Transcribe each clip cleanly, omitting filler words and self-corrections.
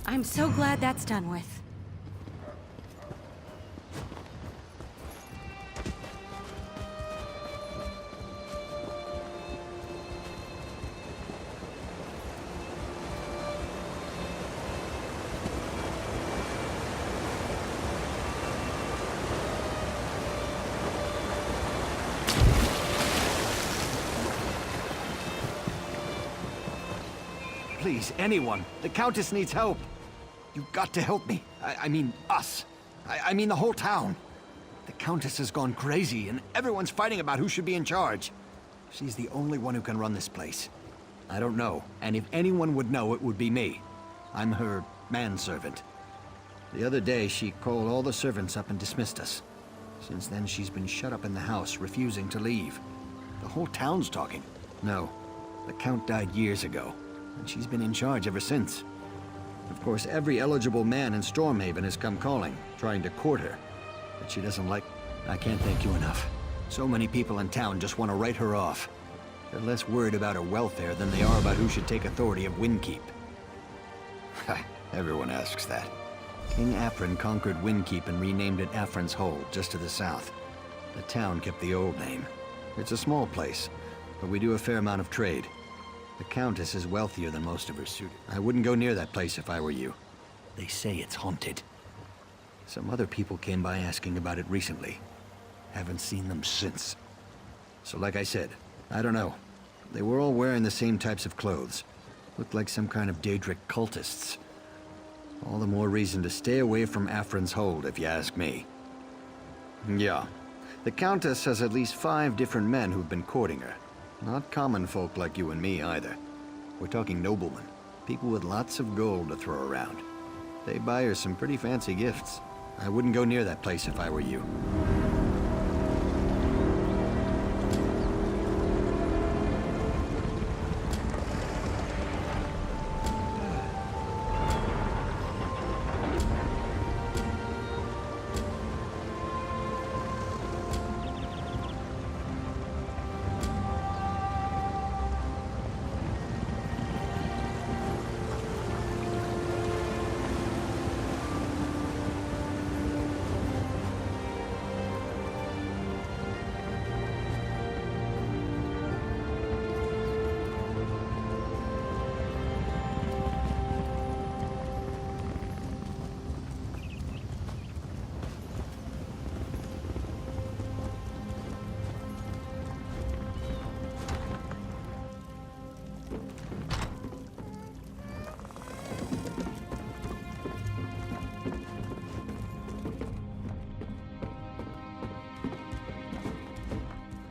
I'm so glad that's done with. Please, anyone. The Countess needs help. You've got to help me. I mean, us. I mean the whole town. The Countess has gone crazy, and everyone's fighting about who should be in charge. She's the only one who can run this place. I don't know, and if anyone would know, it would be me. I'm her manservant. The other day, she called all the servants up and dismissed us. Since then, she's been shut up in the house, refusing to leave. The whole town's talking. No, the Count died years ago, and she's been in charge ever since. Of course, every eligible man in Stormhaven has come calling, trying to court her. But she doesn't like... I can't thank you enough. So many people in town just want to write her off. They're less worried about her welfare than they are about who should take authority of Windkeep. Everyone asks that. King Afrin conquered Windkeep and renamed it Afrin's Hold, just to the south. The town kept the old name. It's a small place, but we do a fair amount of trade. The Countess is wealthier than most of her suitors. I wouldn't go near that place if I were you. They say it's haunted. Some other people came by asking about it recently. Haven't seen them since. So like I said, I don't know. They were all wearing the same types of clothes. Looked like some kind of Daedric cultists. All the more reason to stay away from Afrin's Hold, if you ask me. Yeah. The Countess has at least 5 different men who've been courting her. Not common folk like you and me, either. We're talking noblemen. People with lots of gold to throw around. They buy her some pretty fancy gifts. I wouldn't go near that place if I were you.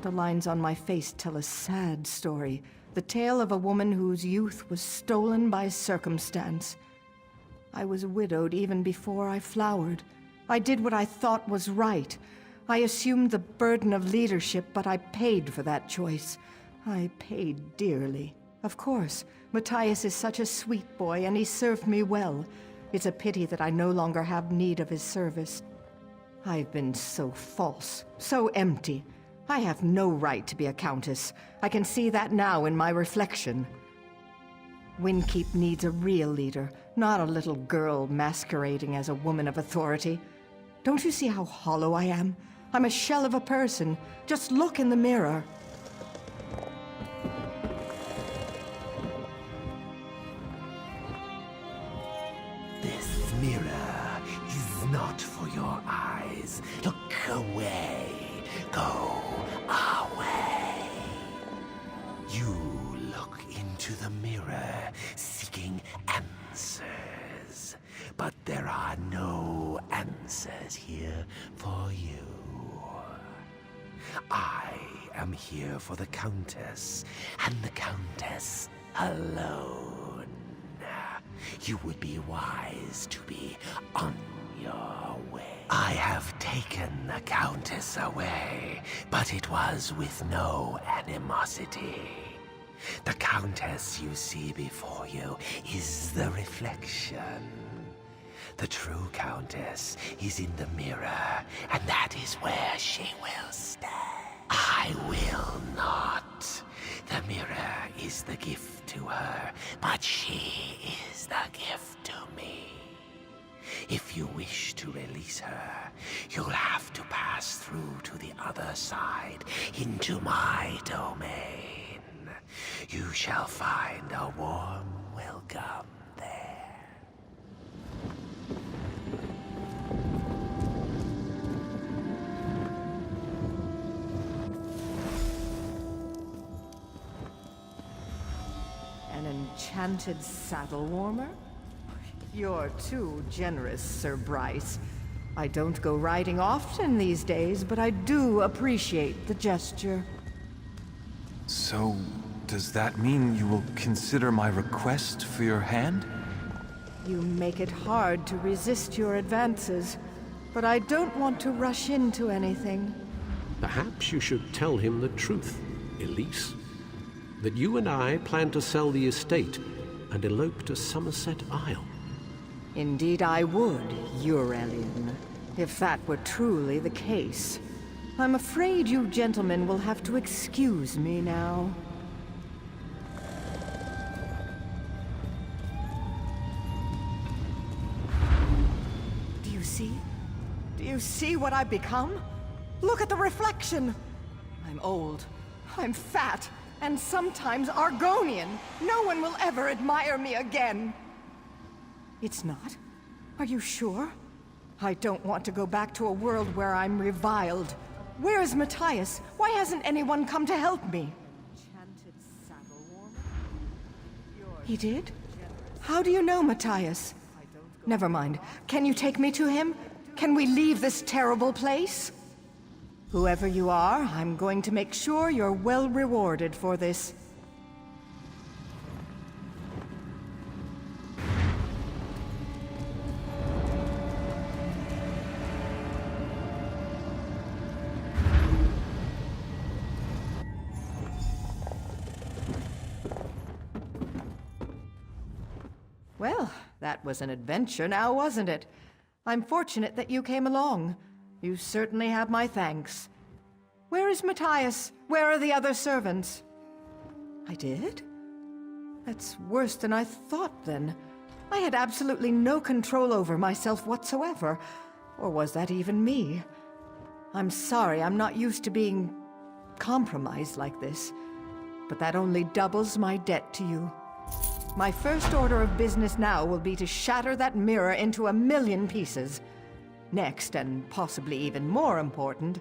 The lines on my face tell a sad story. The tale of a woman whose youth was stolen by circumstance. I was widowed even before I flowered. I did what I thought was right. I assumed the burden of leadership, but I paid for that choice. I paid dearly. Of course, Matthias is such a sweet boy, and he served me well. It's a pity that I no longer have need of his service. I've been so false, so empty. I have no right to be a countess. I can see that now in my reflection. Windkeep needs a real leader, not a little girl masquerading as a woman of authority. Don't you see how hollow I am? I'm a shell of a person. Just look in the mirror. This mirror is not for your eyes. Look away. Go away. You look into the mirror, seeking answers. But there are no answers here for you. I am here for the Countess, and the Countess alone. You would be wise to be on your way. I have taken the Countess away, but it was with no animosity. The Countess you see before you is the reflection. The true Countess is in the mirror, and that is where she will stay. I will not The mirror is the gift to her, but she is the gift to me. If you wish to release her, you'll have to pass through to the other side, into my domain. You shall find a warm welcome there. An enchanted saddle warmer? You're too generous, Sir Bryce. I don't go riding often these days, but I do appreciate the gesture. So, does that mean you will consider my request for your hand? You make it hard to resist your advances, but I don't want to rush into anything. Perhaps you should tell him the truth, Elise. That you and I plan to sell the estate and elope to Somerset Isle. Indeed I would, Eurelian, if that were truly the case. I'm afraid you gentlemen will have to excuse me now. Do you see? Do you see what I've become? Look at the reflection! I'm old, I'm fat, and sometimes Argonian. No one will ever admire me again. It's not? Are you sure? I don't want to go back to a world where I'm reviled. Where is Matthias? Why hasn't anyone come to help me? He did? How do you know Matthias? Never mind. Can you take me to him? Can we leave this terrible place? Whoever you are, I'm going to make sure you're well rewarded for this. Well, that was an adventure now, wasn't it? I'm fortunate that you came along. You certainly have my thanks. Where is Matthias? Where are the other servants? I did? That's worse than I thought, then. I had absolutely no control over myself whatsoever. Or was that even me? I'm sorry, I'm not used to being compromised like this. But that only doubles my debt to you. My first order of business now will be to shatter that mirror into 1,000,000 pieces. Next, and possibly even more important,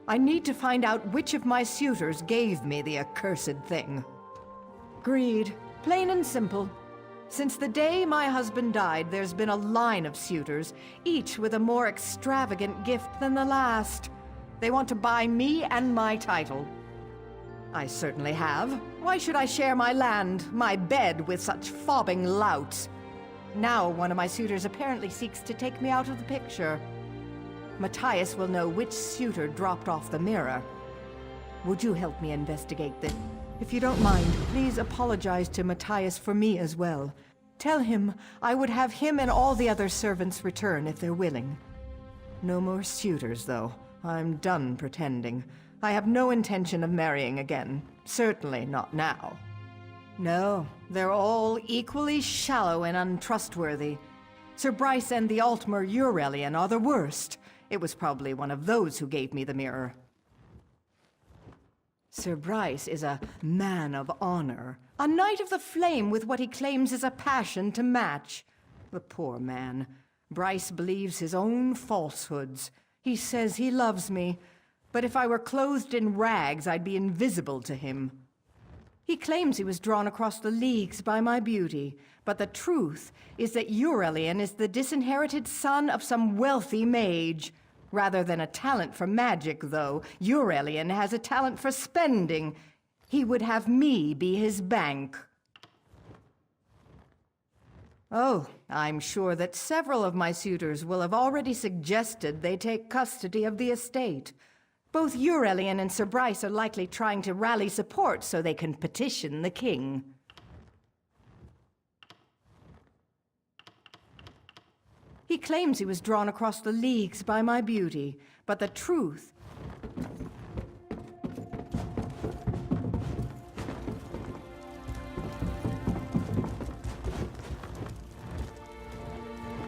I need to find out which of my suitors gave me the accursed thing. Greed, plain and simple. Since the day my husband died, there's been a line of suitors, each with a more extravagant gift than the last. They want to buy me and my title. I certainly have. Why should I share my land, my bed, with such fobbing louts? Now one of my suitors apparently seeks to take me out of the picture. Matthias will know which suitor dropped off the mirror. Would you help me investigate this? If you don't mind, please apologize to Matthias for me as well. Tell him I would have him and all the other servants return if they're willing. No more suitors, though. I'm done pretending. I have no intention of marrying again. Certainly not now. No, they're all equally shallow and untrustworthy. Sir Bryce and the Altmer Eurelian are the worst. It was probably one of those who gave me the mirror. Sir Bryce is a man of honor, a knight of the flame with what he claims is a passion to match. The poor man. Bryce believes his own falsehoods. He says he loves me, but if I were clothed in rags, I'd be invisible to him. He claims he was drawn across the leagues by my beauty, but the truth is that Eurelian is the disinherited son of some wealthy mage. Rather than a talent for magic, though, Eurelian has a talent for spending. He would have me be his bank. Oh, I'm sure that several of my suitors will have already suggested they take custody of the estate. Both Eurelian and Sir Bryce are likely trying to rally support so they can petition the king. He claims he was drawn across the leagues by my beauty, but the truth